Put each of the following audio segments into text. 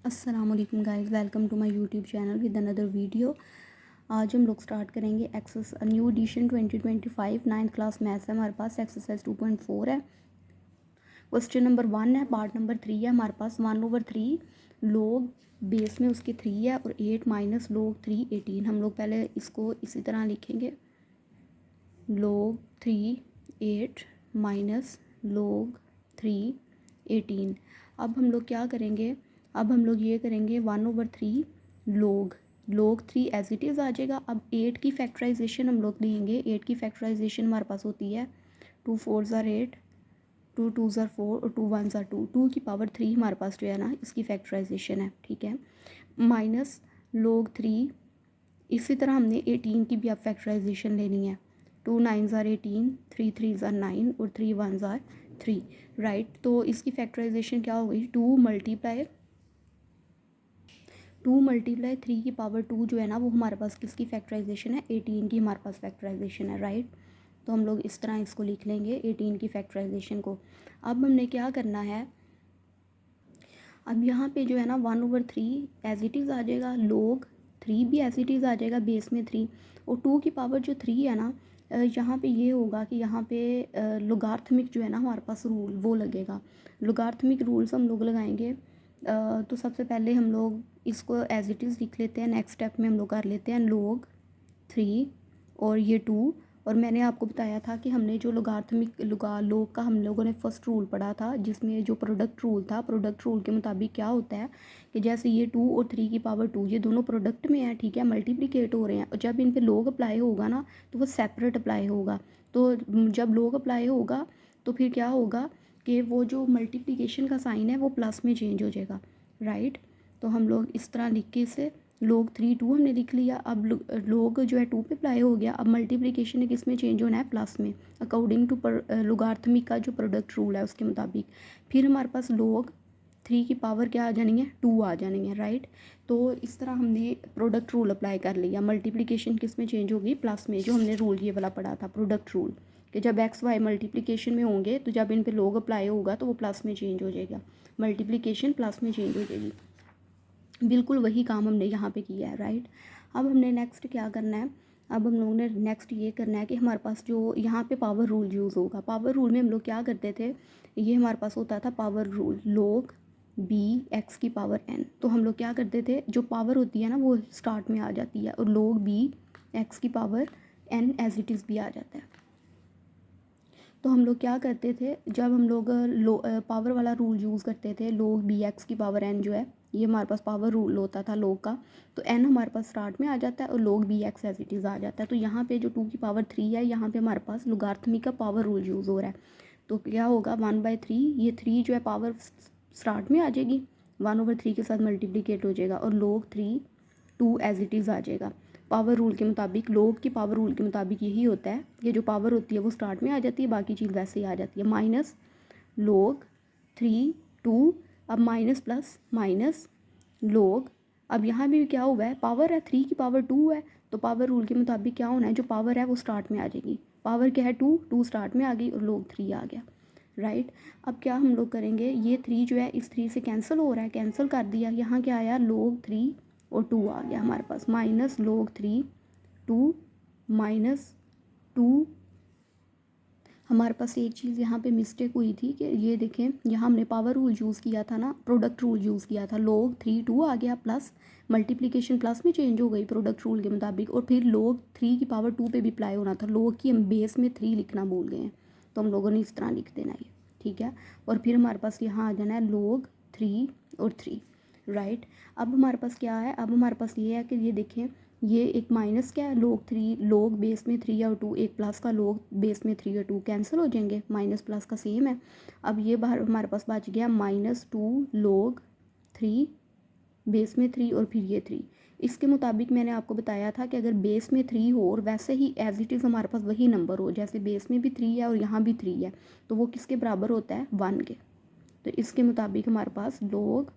अस्सलामुअलैकुम guys, welcome to my YouTube channel with another video. आज हम लोग स्टार्ट करेंगे access new edition 2025 ninth class maths है हमारे पास। एक्सरसाइज 2.4 है। क्वेश्चन नंबर 1 है, पार्ट नंबर 3 है हमारे पास। 1/3 लोग बेस में उसके 3 है और 8 माइनस लोग 3 18। हम लोग पहले इसको इसी तरह लिखेंगे, लोग 3 8 माइनस लोग 3 18। अब हम लोग क्या करेंगे, अब हम लोग ये करेंगे 1/3 लोग 3 एज इट इज़ आ जाएगा। अब 8 की फैक्टराइजेशन हम लोग लेंगे। 8 की फैक्टराइजेशन हमारे पास होती है 2 4 ज़ार 8, 2 2 ज़ार 4 और 2 1 ज़ार 2। 2 की पावर 3 हमारे पास जो है ना, इसकी फैक्टराइजेशन है, ठीक है। माइनस लोग 3, इसी तरह हमने 18 की भी अब फैक्टराइजेशन लेनी है। 2 9 ज़ार 18, 3 3 ज़ार 9 और 3 1 ज़ार 3, राइट। तो इसकी फैक्टराइजेशन क्या हो गई, 2 मल्टीप्लाई 3 की पावर 2 जो है ना, वो हमारे पास किसकी फैक्टराइजेशन है, 18 की हमारे पास फैक्टराइजेशन है, राइट। तो हम लोग इस तरह इसको लिख लेंगे 18 की फैक्टराइजेशन को। अब हमने क्या करना है, अब यहाँ पे जो है ना 1/3 एज इट इज़ आ जाएगा, लोग 3 भी एज इट इज़ आ जाएगा बेस में 3, और 2 की पावर जो 3 है ना, यहाँ पे ये होगा कि यहाँ पे लोगार्थमिक जो है ना हमारे पास रूल वो लगेगा। लोगार्थमिक रूल्स हम लोग लगाएंगे। तो सबसे पहले हम लोग इसको एज इट इज़ लिख लेते हैं। नेक्स्ट स्टेप में हम लोग कर लेते हैं लोग 3 और ये 2। और मैंने आपको बताया था कि हमने जो लोगार्थमिक लोग का हम लोगों ने फर्स्ट रूल पढ़ा था, जिसमें जो प्रोडक्ट रूल था, प्रोडक्ट रूल के मुताबिक क्या होता है कि जैसे ये 2 और 3 की पावर 2 ये दोनों प्रोडक्ट में है, ठीक है, मल्टीप्लिकेट हो रहे हैं, और जब इन पे लोग अप्लाई होगा ना तो वो सेपरेट अप्लाई होगा। तो जब लोग अप्लाई होगा तो फिर क्या होगा कि वो जो मल्टीप्लिकेशन का साइन है वो प्लस में चेंज हो जाएगा, राइट। तो हम लोग इस तरह लिख के इसे लोग 3 2 हमने लिख लिया। अब लोग जो है 2 पे अप्लाई हो गया। अब मल्टीप्लिकेशन किस में चेंज होना है, प्लस में, अकॉर्डिंग टू लोगार्थमिक का जो प्रोडक्ट रूल है उसके मुताबिक। फिर हमारे पास लोग 3 की पावर क्या आ जानी है, 2 आ जानी है, राइट। तो इस तरह हमने प्रोडक्ट रूल अप्लाई कर लिया। मल्टीप्लिकेशन किस में चेंज होगी, प्लस में, जो हमने रूल ये वाला पढ़ा था प्रोडक्ट रूल, कि जब एक्स वाई मल्टीप्लिकेशन में होंगे तो जब इन पे लोग अप्लाई होगा तो वो प्लस में चेंज हो जाएगा, मल्टीप्लिकेशन प्लस में चेंज हो जाएगी। बिल्कुल वही काम हमने यहाँ पे किया है, राइट। अब हमने नेक्स्ट क्या करना है, अब हम लोगों ने नेक्स्ट ये करना है कि हमारे पास जो यहाँ पे पावर रूल यूज़ होगा। पावर रूल में हम लोग क्या करते थे, ये हमारे पास होता था पावर रूल, लोग बी एक्स की पावर एन। तो हम लोग क्या करते थे, जो पावर होती है ना वो स्टार्ट में आ जाती है, और लोग बी एक्स की power n as it is भी आ जाता है। तो हम लोग क्या करते थे, जब हम लोग पावर वाला रूल यूज़ करते थे, लोग बी एक्स की पावर एन जो है, ये हमारे पास पावर रूल होता था लोग का, तो एन हमारे पास स्टार्ट में आ जाता है और log B x as it is आ जाता है। तो यहाँ पे जो 2 की पावर 3 है, यहाँ पे हमारे पास लोगार्थमिक का पावर रूल यूज़ हो रहा है। तो क्या होगा, 1/3, ये 3 जो है पावर स्टार्ट में आ जाएगी, 1/3 के साथ मल्टीप्लीकेट हो जाएगा, और लोग 3 2 एज इट इज़ आ जाएगा। पावर रूल के मुताबिक, लोग की पावर रूल के मुताबिक यही होता है कि जो पावर होती है वो स्टार्ट में आ जाती है, बाकी चीज़ वैसे ही आ जाती है। माइनस लोग 3 2, अब माइनस प्लस माइनस लोग, अब यहाँ भी क्या हुआ है, पावर है 3 की पावर 2 है, तो पावर रूल के मुताबिक क्या होना है, जो पावर है वो स्टार्ट में आ जाएगी। पावर क्या है 2 2 स्टार्ट में आ गई और लोग 3 आ गया, राइट। अब क्या हम लोग करेंगे, ये 3 जो है इस 3 से कैंसिल हो रहा है, कैंसिल कर दिया। यहाँ क्या आया, लोग 3 और 2 आ गया हमारे पास, माइनस लोग 3 2 माइनस 2। हमारे पास एक चीज़ यहाँ पे मिस्टेक हुई थी कि ये देखें, यहाँ हमने पावर रूल यूज़ किया था ना, प्रोडक्ट रूल यूज़ किया था, लोग 3 2 आ गया, प्लस मल्टीप्लिकेशन प्लस में चेंज हो गई प्रोडक्ट रूल के मुताबिक, और फिर लोग 3 की पावर 2 पे भी अप्लाई होना था। लोग की हम बेस में 3 लिखना भूल गए हैं, तो हम लोगों ने इस तरह लिख देना ये, ठीक है। और फिर हमारे पास यहाँ आ जाना है लोग 3 और 3, राइट। अब हमारे पास क्या है, अब हमारे पास ये है कि ये देखें, ये एक माइनस क्या है, लोग 3, लोग बेस में 3 और 2, एक प्लस का लोग बेस में 3 और 2 कैंसिल हो जाएंगे, माइनस प्लस का सेम है। अब ये बाहर हमारे पास बच गया -2 लोग 3 बेस में 3 और फिर ये 3। इसके मुताबिक मैंने आपको बताया था कि अगर बेस में 3 हो और वैसे ही एज इट इज़ हमारे पास वही नंबर हो, जैसे बेस में भी 3 है और यहाँ भी 3 है, तो वो किसके बराबर होता है, 1 के। तो इसके मुताबिक हमारे पास लोग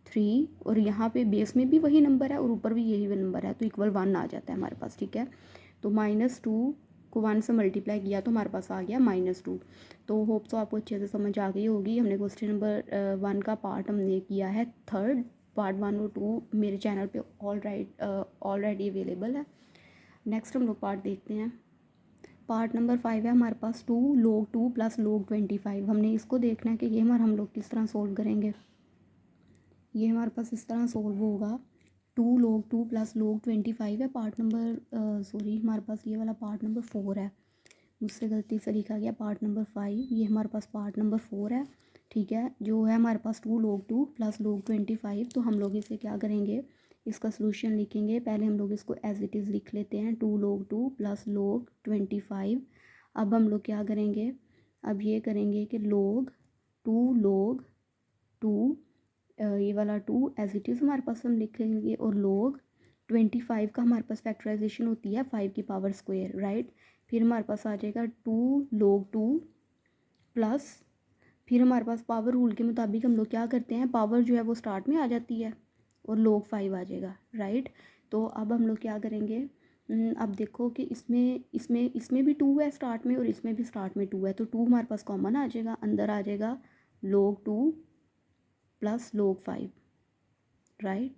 3 और यहाँ पे बेस में भी वही नंबर है और ऊपर भी यही नंबर है, तो इक्वल 1 आ जाता है हमारे पास, ठीक है। तो -2 को 1 से मल्टीप्लाई किया तो हमारे पास आ गया -2। तो होप तो आपको अच्छे से समझ आ गई होगी। हमने क्वेश्चन नंबर 1 का पार्ट हमने किया है थर्ड। पार्ट 1 और 2 मेरे चैनल पे ऑलरेडी अवेलेबल है। नेक्स्ट हम लोग पार्ट देखते हैं। पार्ट नंबर 5 है हमारे पास 2 log 2 प्लस log 25। हमने इसको देखना है कि ये हमारा हम लोग किस तरह सोल्व करेंगे। ये हमारे पास इस तरह सोल्व होगा। 2 log 2 प्लस log 25 है पार्ट नंबर सॉरी हमारे पास ये वाला पार्ट नंबर 4 है, मुझसे गलती से लिखा गया पार्ट नंबर 5। ये हमारे पास पार्ट नंबर 4 है, ठीक है। जो है हमारे पास 2 log 2 प्लस log 25। तो हम लोग इसे क्या करेंगे, इसका सोल्यूशन लिखेंगे। पहले हम लोग इसको एज इट इज़ लिख लेते हैं 2 log 2 प्लस log 25। अब हम लोग क्या करेंगे, अब ये करेंगे कि log 2 ये वाला 2 एज इट इज़ हमारे पास हम लिखेंगे, और log 25 का हमारे पास फैक्टराइजेशन होती है 5 की पावर स्क्वायर, राइट। फिर हमारे पास आ जाएगा 2 log 2 प्लस, फिर हमारे पास पावर रूल के मुताबिक हम लोग क्या करते हैं, पावर जो है वो स्टार्ट में आ जाती है और log 5 आ जाएगा, राइट। तो अब हम लोग क्या करेंगे, अब देखो कि इसमें भी 2 है स्टार्ट में और इसमें भी स्टार्ट में 2 है, तो 2 हमारे पास कॉमन आ जाएगा, अंदर आ जाएगा log 2 प्लस log 5, राइट।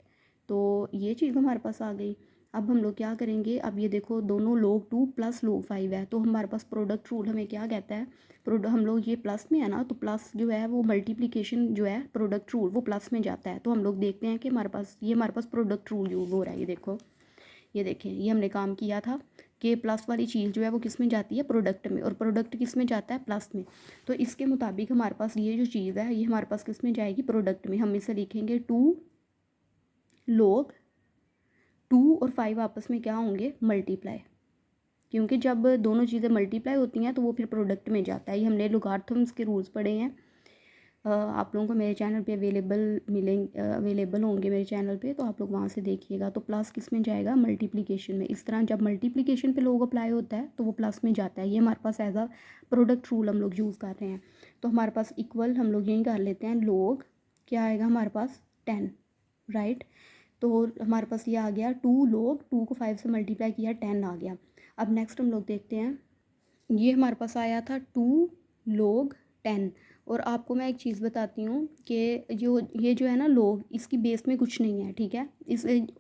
तो ये चीज़ हमारे पास आ गई। अब हम लोग क्या करेंगे, अब ये देखो दोनों log 2 प्लस log 5 है, तो हमारे पास प्रोडक्ट रूल हमें क्या कहता है, हम लोग ये प्लस में है ना, तो प्लस जो है वो मल्टीप्लिकेशन जो है प्रोडक्ट रूल वो प्लस में जाता है। तो हम लोग देखते हैं कि हमारे पास प्रोडक्ट रूल यूज़ हो रहा है। ये देखो, ये देखें, ये हमने काम किया था कि प्लस वाली चीज़ जो है वो किस में जाती है, प्रोडक्ट में, और प्रोडक्ट किस में जाता है, प्लस में। तो इसके मुताबिक हमारे पास ये जो चीज़ है ये हमारे पास किस में जाएगी, प्रोडक्ट में। हम इसे लिखेंगे 2 log 2 और 5 आपस में क्या होंगे, मल्टीप्लाई, क्योंकि जब दोनों चीज़ें मल्टीप्लाई होती हैं तो वो फिर प्रोडक्ट में जाता है। ये हमने लोगार्थम्स के रूल्स पढ़े हैं। आप लोगों को मेरे चैनल पे अवेलेबल होंगे मेरे चैनल पे, तो आप लोग वहाँ से देखिएगा। तो प्लस किस में जाएगा, मल्टीप्लिकेशन में। इस तरह जब मल्टीप्लिकेशन पे लोग अप्लाई होता है तो वो प्लस में जाता है। ये हमारे पास एज अ प्रोडक्ट रूल हम लोग यूज़ कर रहे हैं। तो हमारे पास इक्वल हम लोग यही कर लेते हैं, लोग क्या आएगा हमारे पास 10, राइट। तो हमारे पास ये आ गया 2 log 2 को 5 से मल्टीप्लाई किया 10 आ गया। अब नेक्स्ट हम लोग देखते हैं, ये हमारे पास आया था 2 log 10। और आपको मैं एक चीज़ बताती हूँ कि ये जो है ना log, इसकी बेस में कुछ नहीं है, ठीक है।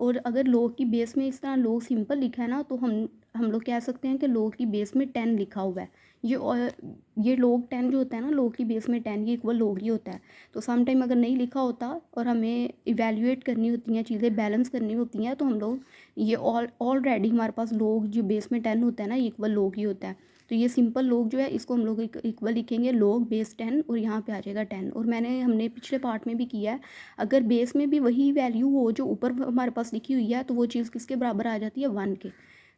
और अगर log की बेस में इस तरह log सिंपल लिखा है ना, तो हम लोग कह सकते हैं कि log की बेस में 10 लिखा हुआ है। ये log 10 जो होता है ना, log की बेस में 10, ये इक्वल log ही होता है। तो सम टाइम अगर नहीं लिखा होता और हमें इवेल्यूएट करनी होती हैं चीज़ें, बैलेंस करनी होती हैं, तो हम लोग ये ऑलरेडी हमारे पास log जो बेस में 10 होता है ना, ये इक्वल log ही होता है। तो ये सिंपल log जो है इसको हम लोग इक्वल लिखेंगे, log बेस 10, और यहाँ पे आ जाएगा 10। और हमने पिछले पार्ट में भी किया है, अगर बेस में भी वही वैल्यू हो जो ऊपर हमारे पास लिखी हुई है, तो वो चीज़ किसके बराबर आ जाती है, 1 के।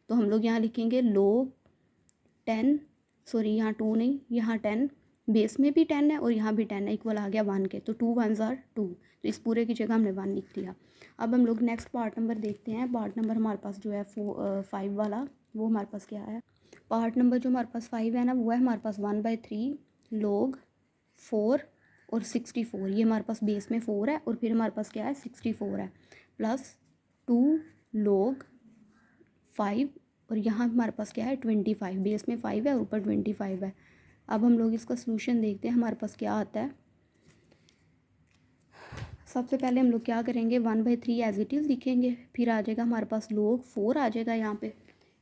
तो हम लोग यहाँ लिखेंगे log 10, सॉरी यहाँ 2 नहीं, यहाँ 10, बेस में भी 10 है और यहाँ भी 10 है, इक्वल आ गया 1 के। तो 2 1s are 2, तो इस पूरे की जगह हमने 1 लिख दिया। अब हम लोग नेक्स्ट पार्ट नंबर देखते हैं। पार्ट नंबर हमारे पास जो है 5 वाला, वो हमारे पास क्या है, पार्ट नंबर जो हमारे पास 5 है ना, वो है हमारे पास 1/3 log 4 और 64। ये हमारे पास बेस में 4 है और फिर हमारे पास क्या है, 64 है, प्लस 2 log 5, और यहाँ हमारे पास क्या है, 25। बेस में 5 है और ऊपर 25 है। अब हम लोग इसका सलूशन देखते हैं हमारे पास क्या आता है। सबसे पहले हम लोग क्या करेंगे, 1/3 एज इट इज़ लिखेंगे, फिर आ जाएगा हमारे पास log 4 आ जाएगा यहाँ पे,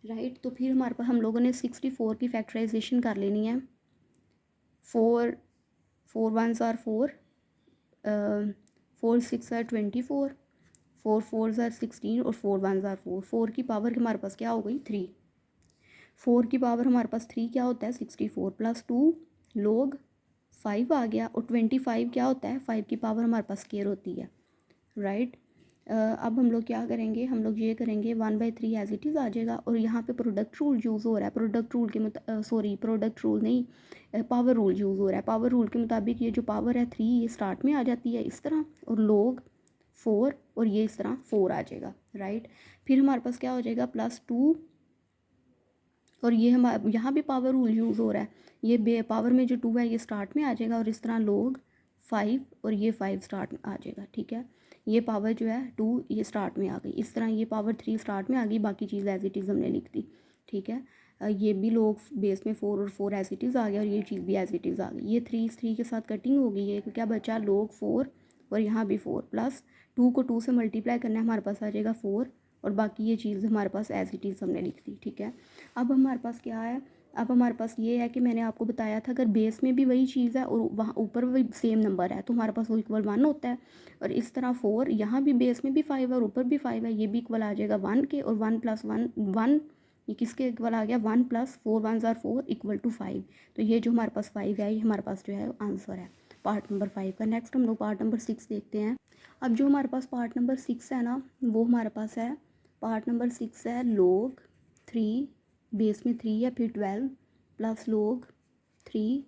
राइट। तो फिर हमारे पास हम लोगों ने 64 की फैक्टराइजेशन कर लेनी है। 4 1s are 4, 4 6 are 24, 4 4s are 16 और 4 1s are 4। 4 की पावर हमारे पास क्या हो गई, 3। 4 की पावर हमारे पास 3 क्या होता है, 64, प्लस 2 log 5 आ गया, और 25 क्या होता है, 5 की पावर हमारे पास स्केयर होती है, राइट। अब हम लोग क्या करेंगे, हम लोग ये करेंगे 1/3 एज इट इज़ आ जाएगा, और यहाँ पे प्रोडक्ट रूल यूज़ हो रहा है। प्रोडक्ट रूल के प्रोडक्ट रूल नहीं, पावर रूल यूज़ हो रहा है। पावर रूल के मुताबिक ये जो पावर है 3, ये स्टार्ट में आ जाती है इस तरह, और log 4, और ये इस तरह 4 आ जाएगा, राइट। फिर हमारे पास क्या हो जाएगा, +2, और ये हमारे यहाँ भी पावर रूल यूज़ हो रहा है। ये पावर में जो 2 है ये स्टार्ट में आ जाएगा, और इस तरह log 5, और ये 5 स्टार्ट में आ जाएगा, ठीक है। ये पावर जो है 2 ये स्टार्ट में आ गई, इस तरह ये पावर 3 स्टार्ट में आ गई, बाकी चीज़ एज इट इज़ हमने लिख दी, ठीक है। ये भी log बेस में 4 और 4 एज इट इज़ आ गया, और ये चीज़ भी एज इट इज़ आ गई। ये 3 के साथ कटिंग हो गई है, क्या बचा, log 4 और यहाँ भी 4, प्लस 2 को 2 से मल्टीप्लाई करना है, हमारे पास आ जाएगा 4, और बाकी ये चीज़ हमारे पास एज इट इज़ हमने लिख दी, ठीक है। अब हमारे पास क्या है, अब हमारे पास ये है कि मैंने आपको बताया था अगर बेस में भी वही चीज़ है और वहाँ ऊपर भी सेम नंबर है तो हमारे पास वो इक्वल 1 होता है। और इस तरह 4 यहाँ भी बेस में भी 5 है और ऊपर भी 5 है, ये भी इक्वल आ जाएगा 1 के, और 1 + 1 1, ये किसके इक्वल आ गया, 1 + 4 1 = 4 = 5। तो ये जो हमारे पास 5 है ये हमारे पास जो है आंसर है पार्ट नंबर 5 का। नेक्स्ट हम लोग पार्ट नंबर 6 देखते हैं। अब जो हमारे पास पार्ट नंबर 6 है ना, वो हमारे पास है, पार्ट नंबर 6 है log 3, बेस में 3 है, फिर 12 + log 3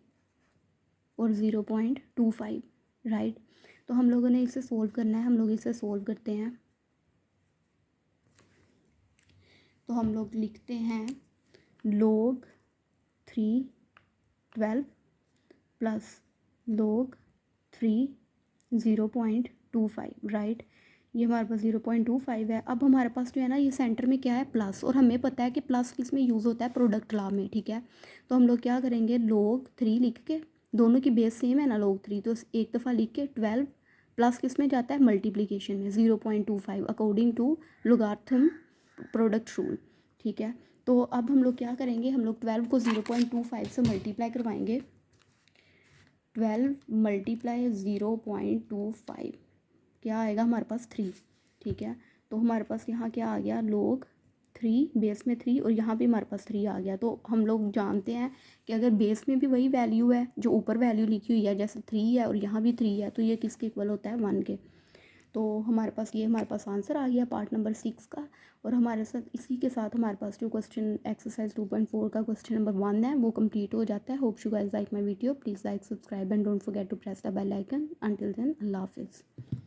और 0.25, राइट। तो हम लोगों ने इसे सोल्व करना है, हम लोग इसे सोल्व करते हैं। तो हम लोग लिखते हैं log 3 12 + log 3 0.25, राइट। ये हमारे पास 0.25 है। अब हमारे पास जो है ना ये सेंटर में क्या है, प्लस, और हमें पता है कि प्लस किस में यूज़ होता है, प्रोडक्ट लॉ में, ठीक है। तो हम लोग क्या करेंगे, log 3 लिख के, दोनों की बेस सेम है ना log 3, तो एक दफ़ा लिख के 12 प्लस किस में जाता है, मल्टीप्लिकेशन में 0.25 according to logarithm product rule, ठीक है। तो अब हम लोग क्या करेंगे, हम लोग 12 को 0.25 से मल्टीप्लाई करवाएंगे। 12 × 0.25 क्या आएगा हमारे पास 3, ठीक है। तो हमारे पास यहाँ क्या आ गया, log 3, बेस में 3 और यहाँ भी हमारे पास 3 आ गया। तो हम लोग जानते हैं कि अगर बेस में भी वही वैल्यू है जो ऊपर वैल्यू लिखी हुई है, जैसे 3 है और यहाँ भी 3 है, तो ये किसके इक्वल होता है, 1 के। तो हमारे पास ये हमारे पास आंसर आ गया पार्ट नंबर 6 का। और हमारे साथ इसी के साथ हमारे पास जो क्वेश्चन एक्सरसाइज 2.4 का क्वेश्चन नंबर 1 है वो कंप्लीट हो जाता है। Hope you guys like my video, please like, subscribe and don't forget to press the bell icon. Until then, अल्लाह हाफिज़।